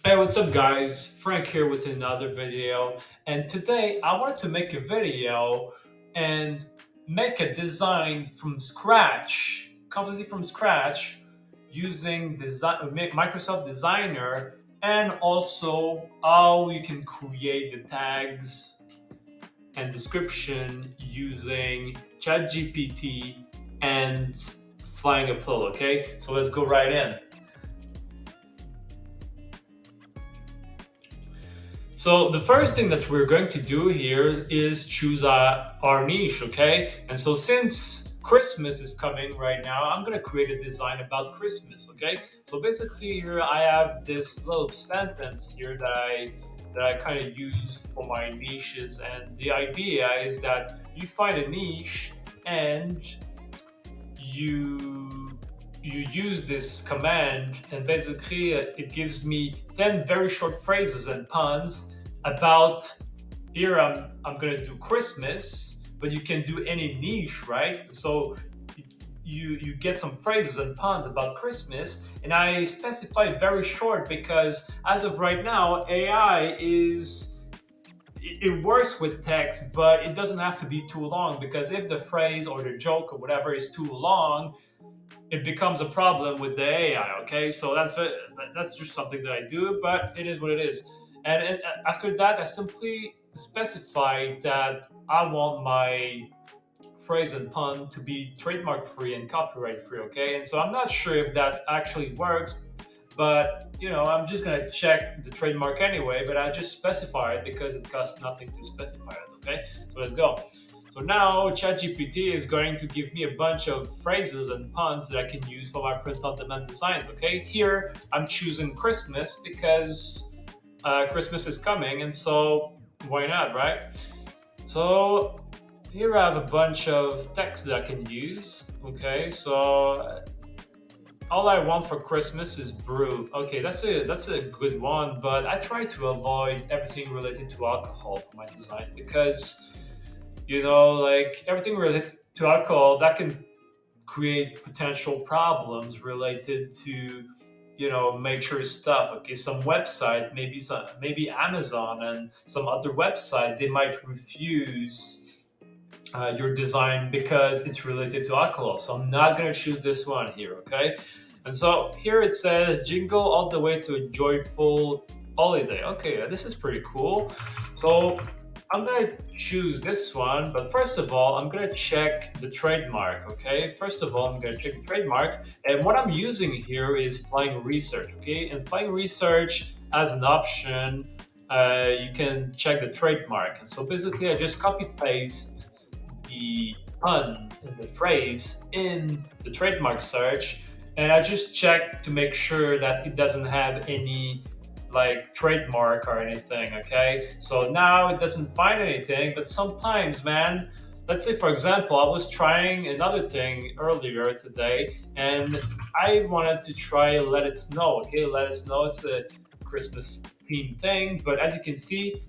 Hey, what's up, guys? Frank here with another video. And today I wanted to make a video and make a design from scratch, completely from scratch, using Microsoft Designer and also how you can create the tags and description using ChatGPT and Flying Apollo. Okay, so let's go right in. So the first thing that we're going to do here is choose our niche, okay? And so since Christmas is coming right now, I'm gonna create a design about Christmas, okay? So basically here I have this little sentence here that I kind of use for my niches, and the idea is that you find a niche and you you use this command, and basically it gives me 10 very short phrases and puns about here. I'm gonna do Christmas, but you can do any niche, right? So you get some phrases and puns about Christmas, and I specify very short because as of right now AI is it works with text, but it doesn't have to be too long, because if the phrase or the joke or whatever is too long, it becomes a problem with the AI. Okay, so that's just something that I do, but it is what it is. And after that, I simply specify that I want my phrase and pun to be trademark free and copyright free. Okay, and so I'm not sure if that actually works, but I'm just gonna check the trademark anyway. But I just specify it because it costs nothing to specify it. Okay, so let's go. So now ChatGPT is going to give me a bunch of phrases and puns that I can use for my print-on-demand designs. Okay, here I'm choosing Christmas because Christmas is coming, and so why not, right? So here I have a bunch of text that I can use. Okay, so all I want for Christmas is brew. Okay, that's a good one, but I try to avoid everything related to alcohol for my design because like everything related to alcohol that can create potential problems related to major stuff. Okay, some website, maybe Amazon and some other website, they might refuse your design because it's related to alcohol. So I'm not going to choose this one here, okay? And so here it says jingle all the way to a joyful holiday. Okay, this is pretty cool. So I'm going to choose this one, but first of all, I'm going to check the trademark, okay? First of all, I'm going to check the trademark, and what I'm using here is Flying Research, okay? And Flying Research as an option, you can check the trademark. And so basically, I just copy paste the puns and the phrase in the trademark search, and I just check to make sure that it doesn't have any like trademark or anything. Okay, so now it doesn't find anything, but sometimes, man, let's say for example I was trying another thing earlier today, and I wanted to try Let It Snow. Okay, Let It Snow, it's a Christmas themed thing, but as you can see,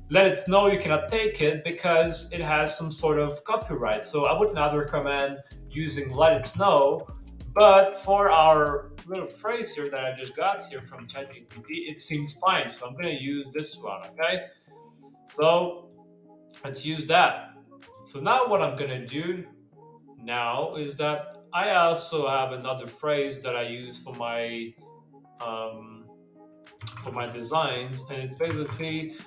Let It Snow, you cannot take it because it has some sort of copyright. So I would not recommend using Let It Snow. But for our little phrase here that I just got here from ChatGPT, it seems fine. So I'm going to use this one, okay? So let's use that. So now what I'm going to do now is that I also have another phrase that I use um, for my designs, and it's basically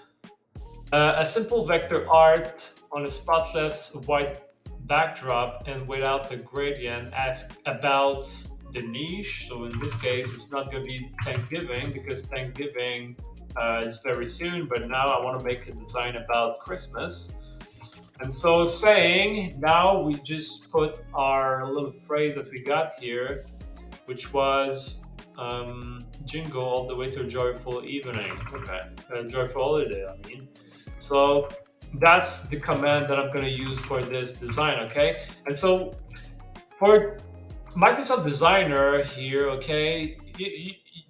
a simple vector art on a spotless white backdrop and without the gradient. Ask about the niche. So in this case, it's not going to be Thanksgiving because Thanksgiving is very soon. But now I want to make a design about Christmas. And so saying now we just put our little phrase that we got here, which was jingle all the way to a joyful evening. Okay, a joyful holiday, I mean. So that's the command that I'm going to use for this design, okay? And so for Microsoft Designer here, okay,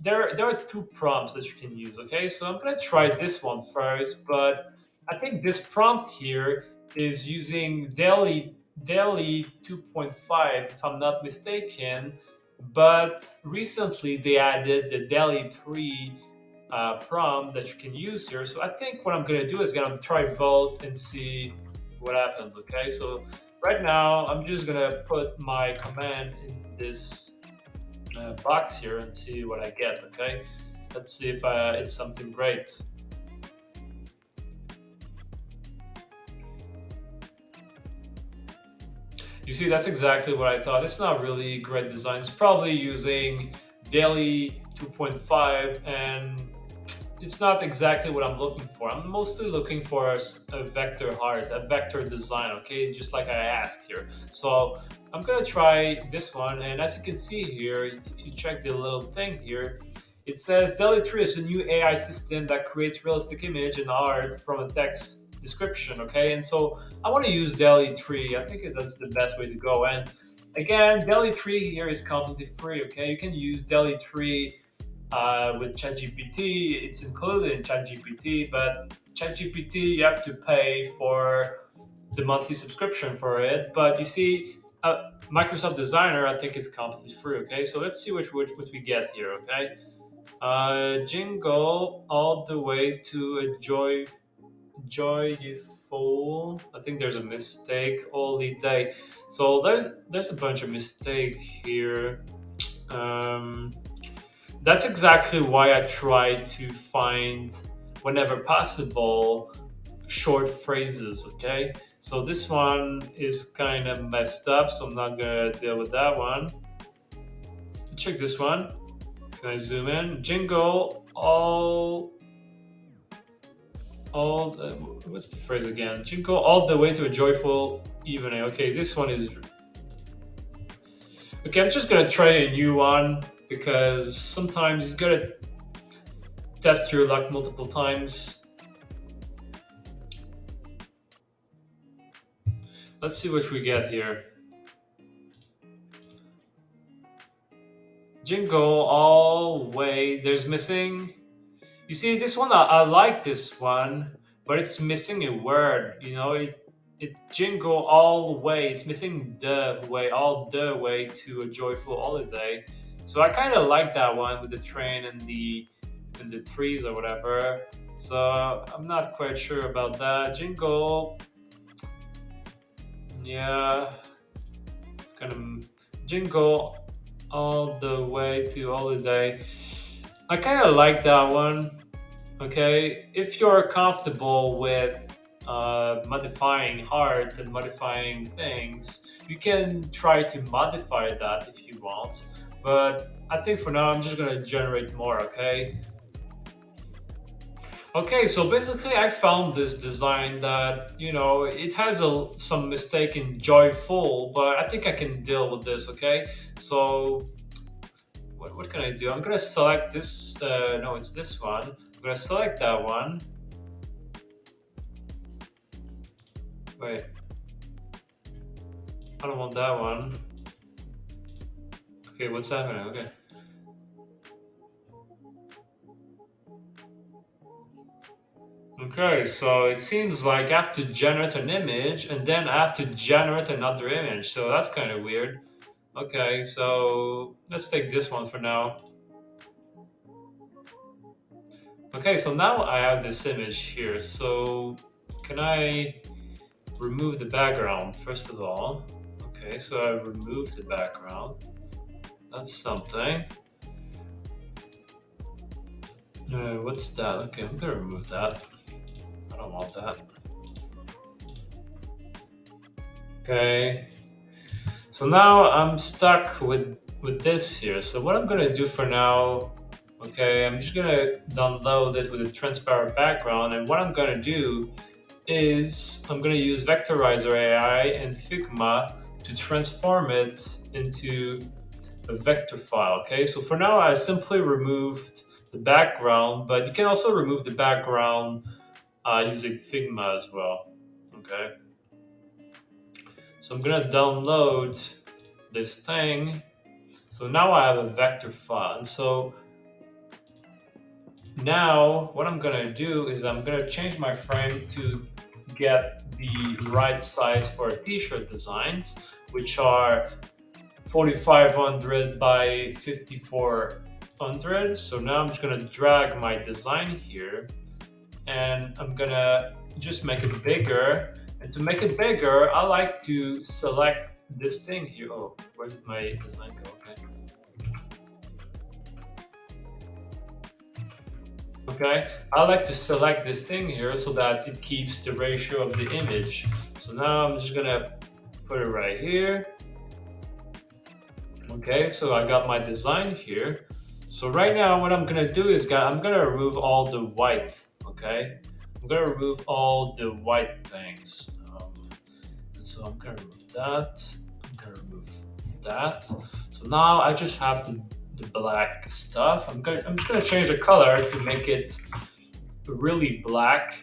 there are two prompts that you can use, okay? So I'm going to try this one first, but I think this prompt here is using Daily 2.5, if I'm not mistaken, but recently they added the Daily 3 prompt that you can use here. So I think what I'm gonna do is gonna try both and see what happens. Okay, so right now I'm just gonna put my command in this box here and see what I get. Okay, let's see if it's something great. You see, that's exactly what I thought. It's not really great design. It's probably using DALL-E 2.5, and it's not exactly what I'm looking for. I'm mostly looking for a vector art, a vector design, okay? Just like I asked here. So I'm gonna try this one, and as you can see here, if you check the little thing here, it says DALL-E 3 is a new AI system that creates realistic image and art from a text description, okay? And so I want to use DALL-E 3. I think that's the best way to go. And again, DALL-E 3 here is completely free, okay? You can use DALL-E 3 with ChatGPT. It's included in ChatGPT, but ChatGPT, you have to pay for the monthly subscription for it. But you see, Microsoft Designer, I think it's completely free, okay? So let's see what we get here, okay? Jingle all the way to a joyful. I think there's a mistake. Only day. So there's a bunch of mistake here. Um, that's exactly why I try to find, whenever possible, short phrases. Okay. So this one is kind of messed up, so I'm not gonna deal with that one. Check this one. Can I zoom in? Jingle all what's the phrase again? Jingle all the way to a joyful evening. Okay, this one is okay. I'm just gonna try a new one because sometimes you gotta test your luck multiple times. Let's see what we get here. Jingle all way. There's missing. You see, this one I like this one, but it's missing a word. You know, it jingle all the way. It's missing the way, all the way to a joyful holiday. So I kind of like that one with the train and the trees or whatever. So I'm not quite sure about that. Jingle, yeah, it's kind of jingle all the way to holiday. I kind of like that one. Okay, if you're comfortable with modifying art and modifying things, you can try to modify that if you want. But I think for now, I'm just gonna generate more. Okay. Okay, so basically, I found this design that it has some mistake in joyful, but I think I can deal with this. Okay, so what can I do? I'm gonna select this. No, it's this one. I'm gonna select that one. Wait, I don't want that one. Okay, what's happening? Okay. Okay, so it seems like I have to generate an image and then I have to generate another image. So that's kind of weird. Okay, so let's take this one for now. Okay, so now I have this image here. So can I remove the background first of all? Okay, so I removed the background. That's something. What's that? Okay, I'm gonna remove that. I don't want that. Okay. So now I'm stuck with this here. So what I'm gonna do for now, okay, I'm just gonna download it with a transparent background, and what I'm gonna do is I'm gonna use Vectorizer AI and Figma to transform it into a vector file. Okay, so for now I simply removed the background, but you can also remove the background using Figma as well. Okay, so I'm gonna download this thing. So now I have a vector file. And so now what I'm gonna do is I'm gonna change my frame to get the right size for t-shirt designs, which are 4500 by 54 100. So now I'm just gonna drag my design here, and I'm gonna just make it bigger. And to make it bigger, I like to select this thing here. Oh, where did my design go? Okay. Okay, I like to select this thing here so that it keeps the ratio of the image. So now I'm just gonna put it right here. Okay, so I got my design here. So right now what I'm gonna do is I'm gonna remove all the white, okay? I'm gonna remove all the white things. And so I'm gonna remove that. I'm gonna remove that. So now I just have the black stuff. I'm just gonna change the color to make it really black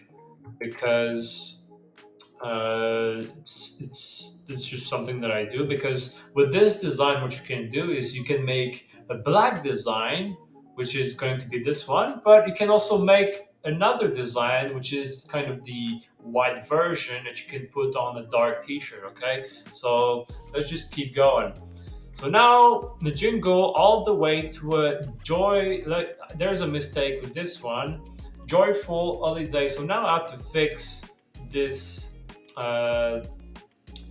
because it's just something that I do. Because with this design, what you can do is you can make a black design, which is going to be this one, but you can also make another design, which is kind of the white version that you can put on a dark t-shirt. Okay, so let's just keep going. So now the jingle all the way to a joy. Like, there's a mistake with this one. Joyful holiday. So now I have to fix this uh,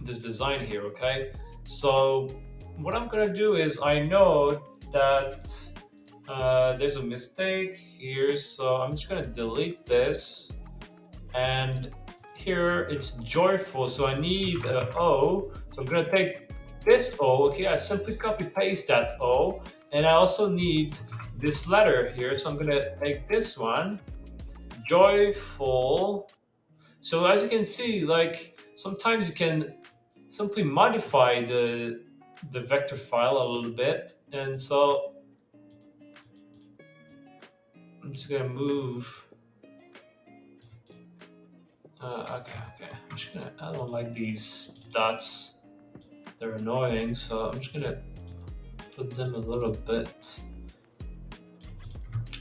this design here. Okay. So what I'm gonna do is I know that there's a mistake here. So I'm just gonna delete this, and here it's joyful. So I need a O. So I'm gonna take this O. Okay, I simply copy paste that O, and I also need this letter here. So I'm gonna take this one, joyful. So as you can see, like sometimes you can simply modify the vector file a little bit, and so I'm just gonna move. Okay. I'm just gonna. I don't like these dots. They're annoying, so I'm just gonna put them a little bit.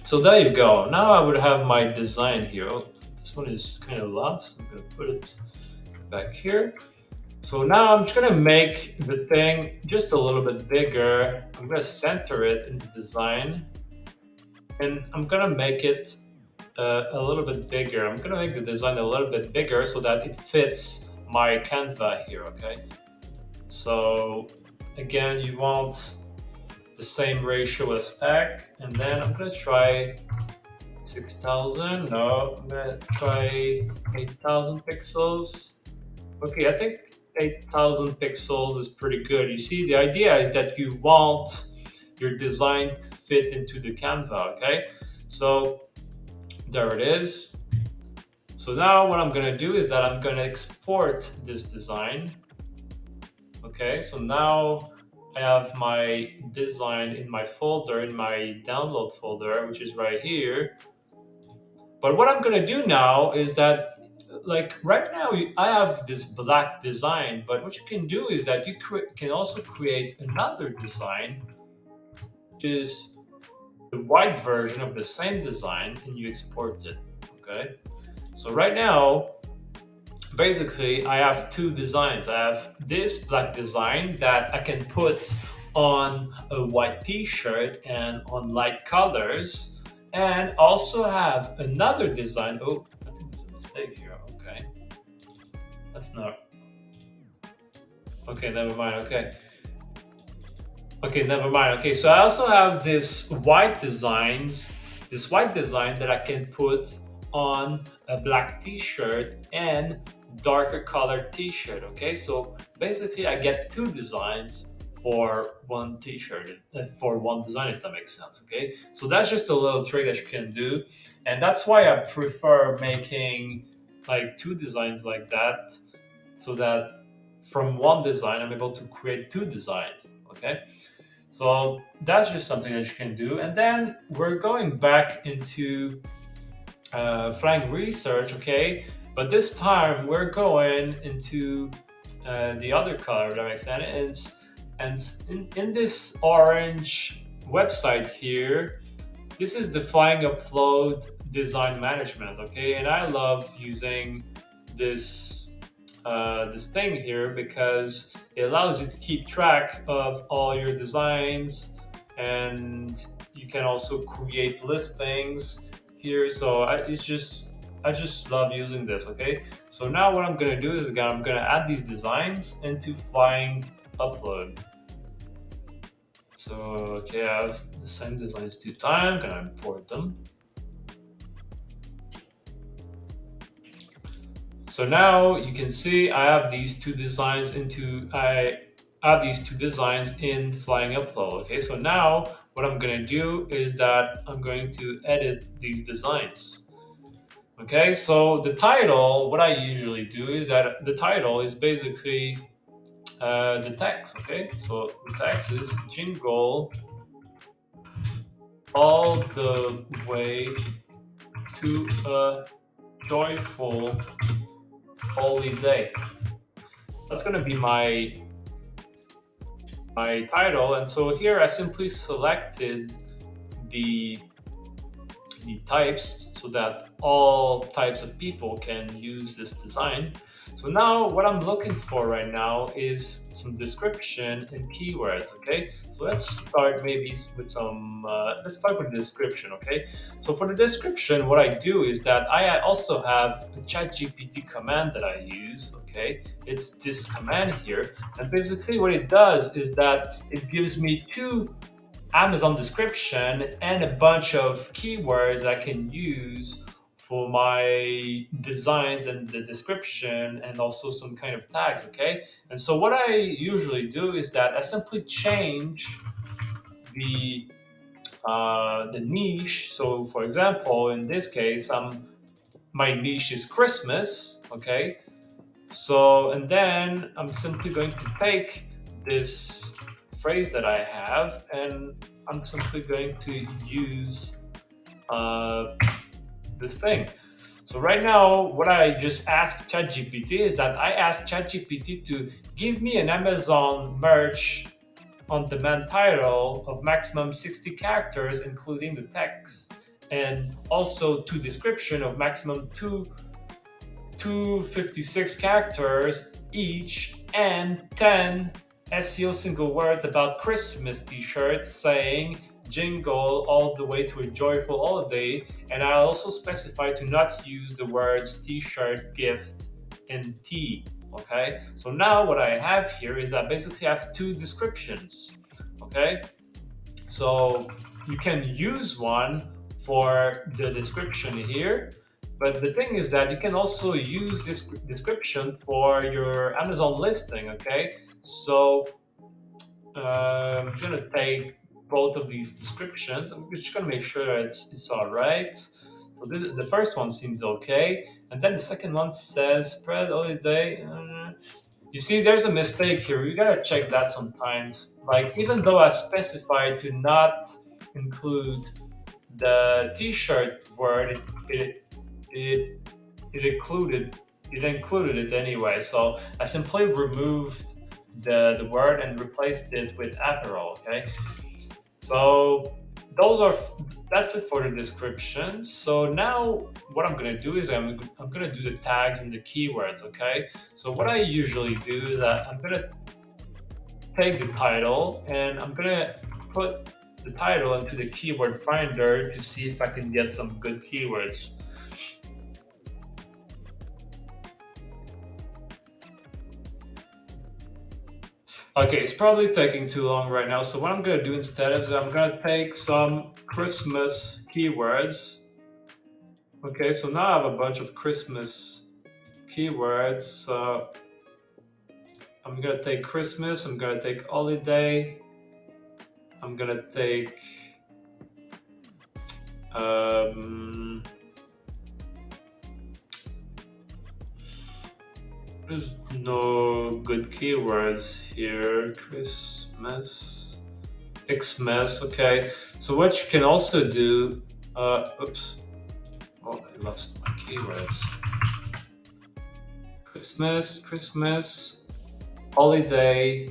So there you go. Now I would have my design here. Oh, this one is kind of lost. I'm gonna put it back here. So now I'm just gonna make the thing just a little bit bigger. I'm gonna center it in the design, and I'm gonna make it a little bit bigger. I'm gonna make the design a little bit bigger so that it fits my Canva here. Okay. So again, you want the same ratio as spec, and then I'm gonna try 6000. No, I'm gonna try 8000 pixels. Okay, I think 8000 pixels is pretty good. You see, the idea is that you want your design to fit into the Canva. Okay, so there it is. So now what I'm gonna do is that I'm gonna export this design. Okay, so now I have my design in my folder, in my download folder, which is right here. But what I'm gonna do now is that, like right now, I have this black design, but what you can do is that you can also create another design, which is the white version of the same design, and you export it. Okay, so right now, basically I have two designs. I have this black design that I can put on a white t-shirt and on light colors, and also have another design. Oh, I think there's a mistake here. Okay, that's not okay, never mind. Okay, never mind. Okay, so I also have this white design that I can put on a black t-shirt and darker colored t-shirt. Okay, so basically I get two designs for one t-shirt, for one design, if that makes sense. Okay, so that's just a little trick that you can do, and that's why I prefer making like two designs like that, so that from one design I'm able to create two designs. Okay, so that's just something that you can do. And then we're going back into flying research. Okay, but this time we're going into the other color, that makes sense. And in this orange website here, this is the flying upload design management. Okay, and I love using this this thing here because it allows you to keep track of all your designs, and you can also create listings here. So I just love using this. Okay, so now what I'm gonna do is again I'm gonna add these designs into Flying Upload. So okay, I have the same designs 2 times. Gonna import them. So now you can see I have these two designs in Flying Upload. Okay, so now what I'm gonna do is that I'm going to edit these designs. Okay, so the title, what I usually do is that the title is basically the text. Okay, so the text is jingle all the way to a joyful holiday. That's gonna be my title, and so here I simply selected the the types so that all types of people can use this design. So now what I'm looking for right now is some description and keywords. Okay, so let's start maybe with some let's start with the description. Okay, so for the description what I do is that I also have a ChatGPT command that I use. Okay, it's this command here, and basically what it does is that it gives me two Amazon description and a bunch of keywords I can use for my designs and the description, and also some kind of tags. Okay, and so what I usually do is that I simply change the the niche. So for example, in this case, my niche is Christmas. Okay, so and then I'm simply going to take this phrase that I have, and I'm simply going to use uh, this thing. So right now, what I just asked ChatGPT is that I asked ChatGPT to give me an Amazon merch on demand title of maximum 60 characters, including the text, and also two description of maximum 256 characters each, and 10 SEO single words about Christmas t-shirts saying jingle all the way to a joyful holiday. And I also specify to not use the words t-shirt, gift, and tea. Okay, so now what I have here is I basically have two descriptions. Okay, so you can use one for the description here, but the thing is that you can also use this description for your Amazon listing. Okay, so I'm gonna take both of these descriptions. I'm just gonna make sure that it's all right. So this the first one seems okay, and then the second one says spread holiday. You see, there's a mistake here. You gotta check that sometimes. Like, even though I specified to not include the T-shirt word, it, it included it anyway. So I simply removed the word and replaced it with apparel. Okay, so those are that's it for the description. So now what I'm gonna do is I'm gonna do the tags and the keywords. Okay, so what I usually do is that I'm gonna take the title and I'm gonna put the title into the keyword finder to see if I can get some good keywords. Okay, it's probably taking too long right now. So what I'm gonna do instead is I'm gonna take some Christmas keywords. Okay, so now I have a bunch of Christmas keywords. So I'm gonna take Christmas, I'm gonna take holiday, I'm gonna take um, there's no good keywords here. Christmas, Xmas. Okay, so what you can also do, oops, oh, I lost my keywords. Christmas, holiday.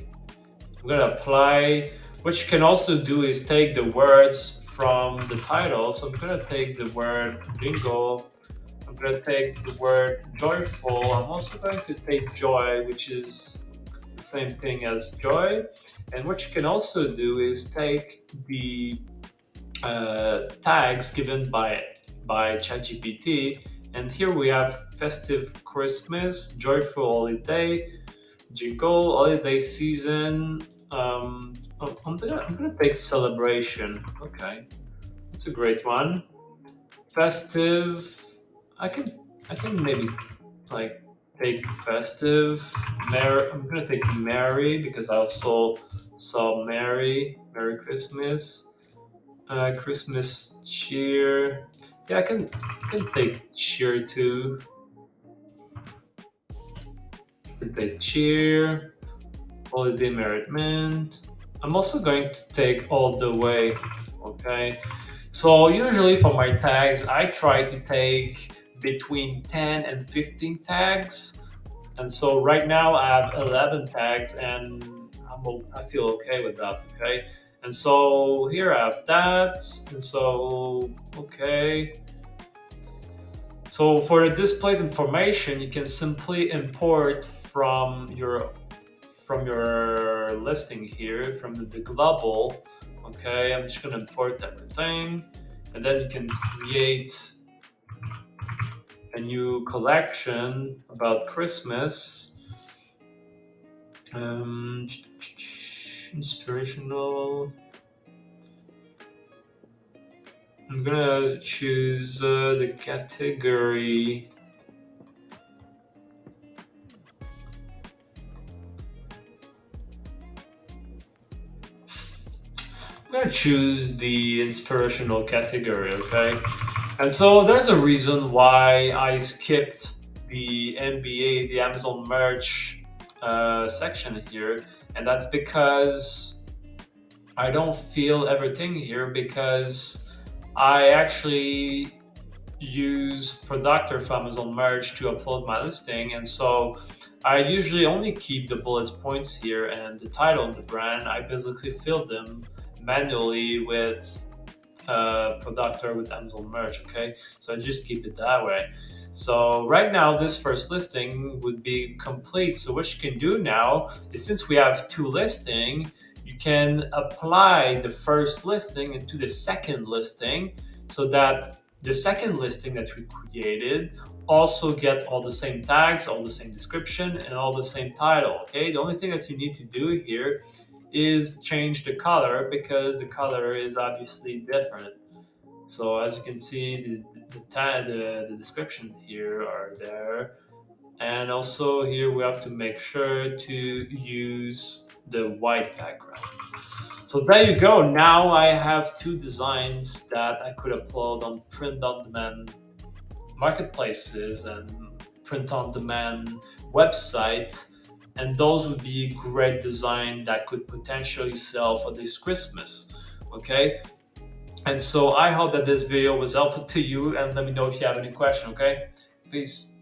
I'm gonna apply. What you can also do is take the words from the title. So I'm gonna take the word jingle. I'm gonna take the word joyful. I'm also going to take joy, which is the same thing as joy. And what you can also do is take the tags given by ChatGPT. And here we have festive Christmas, joyful holiday, jingle, holiday season. I'm gonna take celebration. Okay, that's a great one. Festive. I can I can maybe like take festive. I'm gonna take Merry because I also saw Merry Christmas. Christmas cheer. Yeah, I can take cheer too. I can take cheer. Holiday merriment. I'm also going to take all the way. Okay. So usually for my tags, I try to take between 10 and 15 tags. And so right now I have 11 tags and I feel okay with that. Okay. And so here I have that. And so, okay. So for the displayed information, you can simply import from your listing here, from the global. Okay, I'm just gonna import everything, and then you can create a new collection about Christmas. Um, Inspirational. I'm gonna choose the category. I'm gonna choose the inspirational category, okay? And so there's a reason why I skipped the NBA, the Amazon merch section here, and that's because I don't feel everything here because I actually use Productor for Amazon merch to upload my listing, and so I usually only keep the bullet points here and the title and the brand. I basically fill them manually with Productor with Amazon merch. Okay, so I just keep it that way. So right now, this first listing would be complete. So what you can do now is, since we have two listing, you can apply the first listing into the second listing, so that the second listing that we created also get all the same tags, all the same description, and all the same title. Okay, the only thing that you need to do here is change the color, because the color is obviously different. So as you can see, the description here are there, and also here we have to make sure to use the white background. So there you go. Now I have two designs that I could upload on print on demand marketplaces and print on demand websites, and those would be great design that could potentially sell for this Christmas. Okay, and so I hope that this video was helpful to you, and let me know if you have any question. Okay, peace.